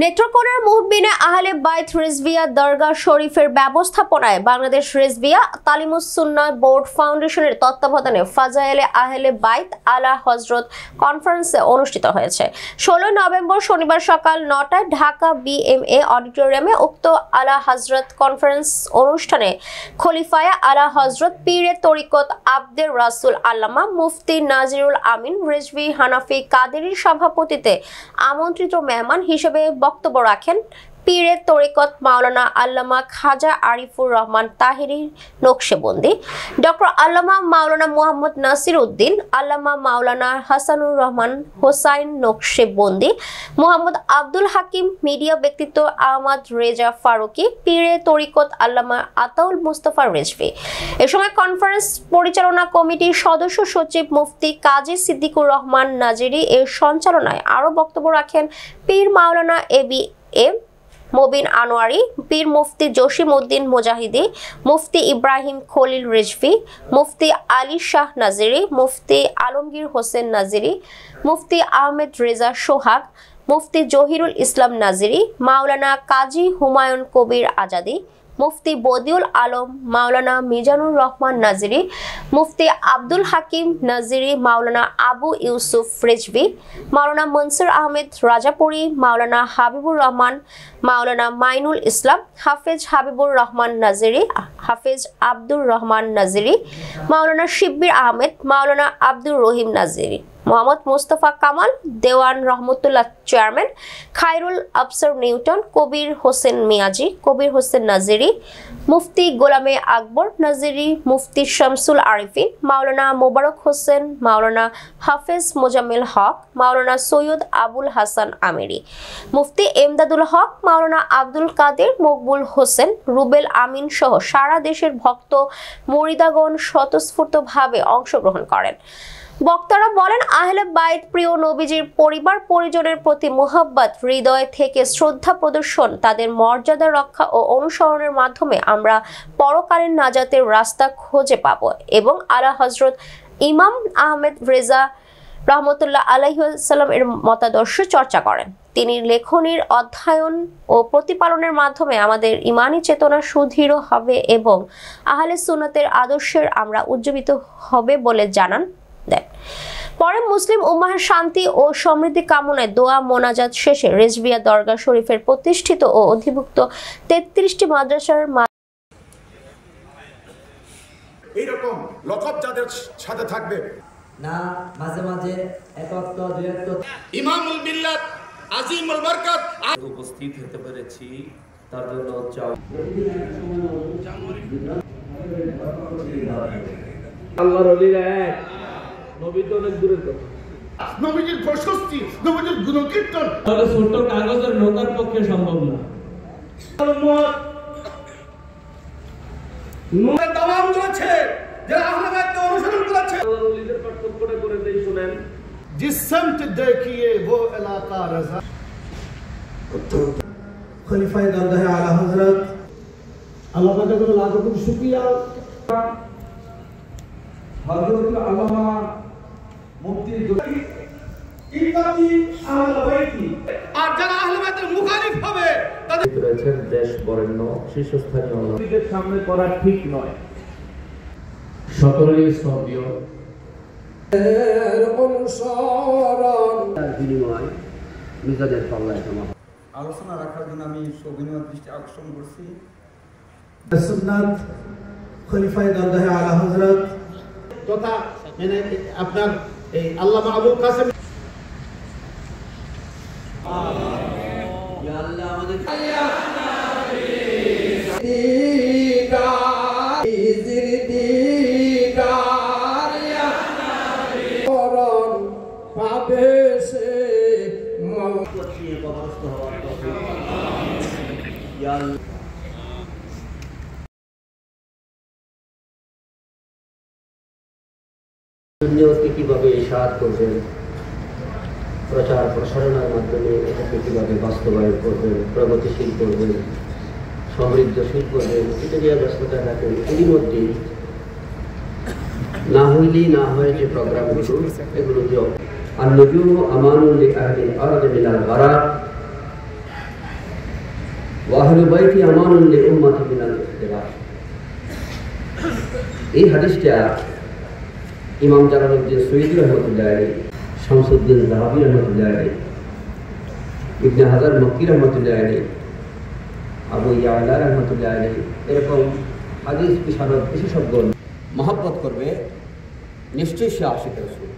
নেত্রকোনার মুহব্বিনে আহলে বাইত রিজভিয়া দরগা শরীফের ব্যবস্থাপনায় বাংলাদেশ রিজভিয়া তালিমুস সুন্নাহ বোর্ড ফাউন্ডেশনের তত্ত্বাবধানে ফাজায়েলে আহলে বাইত আলা হযরত কনফারেন্সে অনুষ্ঠিত হয়েছে। 16 নভেম্বর শনিবার সকাল 9টায় ঢাকা বিএমএ অডিটোরিয়ামে উক্ত আলা হযরত কনফারেন্স অনুষ্ঠানে খলিফায়ে আলা হযরত পীরে তরিকত আব্দের রাসূল আল্লামা মুফতি নাজিরুল আমিন রিজভী হানাফি কাদেরীর সভাপতিত্বে আমন্ত্রিত মেহমান হিসেবে বক্তব্য রাখেন পীরে তরিকত মাওলানা আল্লামা খাজা আরিফুর রহমান তাহিরি নকশেবন্দি, ডক্টর আল্লামা মাওলানা মুহাম্মদ নাসির উদ্দিন, আল্লামা মাওলানা হাসানুর রহমান হোসাইন নকশেবন্দি, মুহাম্মদ আব্দুল হাকিম, মিডিয়া ব্যক্তিত্ব আহমদ রেজা ফারুকি, পীরে তরিকত আল্লামা আতাউল মুস্তফা রিজভী। এ সময় কনফারেন্স পরিচালনা কমিটির সদস্য সচিব মুফতি কাজী সিদ্দিকুর রহমান নাজিরি এর সঞ্চালনায় আরও বক্তব্য রাখেন পীর মাওলানা এ.বি.এম মবিন আনোয়ারি, পীর মুফতি জসিম উদ্দিন মুজাহিদি, মুফতি ইব্রাহিম খলিল রিজভী, মুফতি আলী শাহ নাজিরি, মুফতি আলমগীর হোসেন নাজিরি, মুফতি আহমেদ রেজা সোহাগ, মুফতি জহিরুল ইসলাম নাজিরি, মাওলানা কাজী হুমায়ুন কবির আজাদি, মুফতি বদিউল আলম, মাওলানা মিজানুর রহমান নাজিরি, মুফতি আব্দুল হাকিম নাজিরি, মাওলানা আবু ইউসুফ রিজভী, মাওলানা মনসুর আহমেদ রাজাপুরি, মাওলানা হাবিবুর রহমান, মাওলানা মাইনুল ইসলাম, হাফেজ হাবিবুর রহমান নাজিরি, হাফেজ আব্দুর রহমান নাজিরি, মাওলানা শিব্বির আহমেদ, মাওলানা আব্দুর রহিম নাজিরি, মোহাম্মদ মুস্তফা কামাল, দেওয়ান রহমতুল্লাহ চেয়ারম্যান, খায়রুল আফসার নিউটন, কবির হোসেন মিয়াজি, কবির হোসেন নাজিরি, মুফতি গোলামে আকবর নাজিরি, মুফতি শামসুল আরিফিন, মাওলানা মোবারক হোসেন, মাওলানা হাফেজ মোজাম্মেল হক, মাওলানা সৈয়দ আবুল হাসান আমিরি, মুফতি এমদাদুল হক, মাওলানা আব্দুল কাদের, মকবুল হোসেন, রুবেল আমিন সহ সারা দেশের ভক্ত মুরিদাগণ স্বতঃস্ফূর্তভাবে অংশগ্রহণ করেন। বক্তারা বলেন, আহলে বাইত প্রিয় নবীজির পরিবার পরিজনের প্রতি মুহাব্বত, হৃদয় থেকে শ্রদ্ধা প্রদর্শন, তাদের মর্যাদা রক্ষা ও অনুসরণের মাধ্যমে আমরা পরকালীন নাজাতের রাস্তা খুঁজে পাব এবং আলা হযরত ইমাম আহমেদ রেজা রহমতুল্লাহ আলাইহি ওয়াসাল্লাম এর মতাদর্শ চর্চা করেন। তিনি লেখনীর অধ্যয়ন ও প্রতিপালনের মাধ্যমে আমাদের ইমানি চেতনা সুদৃঢ় হবে এবং আহলে সুন্নাতের আদর্শের আমরা উজ্জীবিত হবে বলে জানান দেন। পরে মুসলিম উম্মাহের শান্তি ও সমৃদ্ধি কামনায় দোয়া মোনাজাত শেষে রিজভিয়া দরগা শরীফের প্রতিষ্ঠিত ও অধিভুক্ত 33টি মাদ্রাসার এইরকম লকব যাদের সাথে থাকবে না, মাঝে মাঝে একত্ব দুইত্ব ইমামুল মিল্লাত আজিমুল বরকত উপস্থিত হতে পেরেছি তার জন্য আল্লাহর ওলিরা এক, নবী তো অনেক দূরের কথা। নবীজির প্রশস্তি, নবীজির গুণকীর্তন তাহলে ছোট কাগজের নৌকার পক্ষে সম্ভব না। নূরের দাওয়াত করেছে, যারা আহলে বাইতকে অনুসরণ করেছে। আল্লাহর ওলিদের পার্থক্যটা করে দেই শুনেন। जिस समत देखिए वो इलाका रजा। খলিফায়ে দরগাহে আলা হযরত আল্লাহ পাকের জন্য লাখ কোটি শুকরিয়া। হযরত আল্লামা মুফতি ইমামি আহলে বাইতি আর যারা আহলে বাইতের মুখালিফ হবে তাদের রয়েছেন দেশ বরেণ্য শীর্ষস্থানীয় নবীদের সামনে করা ঠিক নয়। সকলেরই শ্রদ্ধেয় বিনিময় নিজেদের পাল্লায় জমা আলোচনা রাখার জন্য আমি সবিনয় দৃষ্টি আকর্ষণ করছি। সুন্নাত খলিফায়ে দরগাহে আলা হযরত তথা মানে আপনার এই আল্লামা আবুল কাসেম ইয়া আল্লাহ আমাদের দুনিয়াকে কিভাবে ইশাআত করবেন, প্রচার প্রসারণের মাধ্যমে এটাকে কিভাবে বাস্তবায়ন করবেন, প্রগতিশীল করবেন, সমৃদ্ধশীল করবেন, এটা নিয়ে ব্যস্ততা রাখেন। এরই মধ্যে না হইলেই না হয় যে প্রোগ্রামগুলো, এগুলো দিয়ে আর নজুম আমানুল লিআহলিল আরদি মিনাল বারাক ওয়াহলু বাইতি আমানুন লিউম্মাতি মিনাল ইখতিলাফ। এই হাদিসটা ইমাম জালালউদ্দিন সুয়ুতী রহমতুল্লাহ আলাইহি, শামসুদ্দিন যাহাবী রহমতুল্লাহ আলাইহি, ইবনে হাজার মক্কি রহমতুল্লাহ আলাইহি, আবু ইয়ালা রহমতুল্লাহ আলাইহি, এরকম হাদিস বিশারদ বিশেষজ্ঞ মহব্বত করবে, নিশ্চয়ই সে আশিক রাসূল।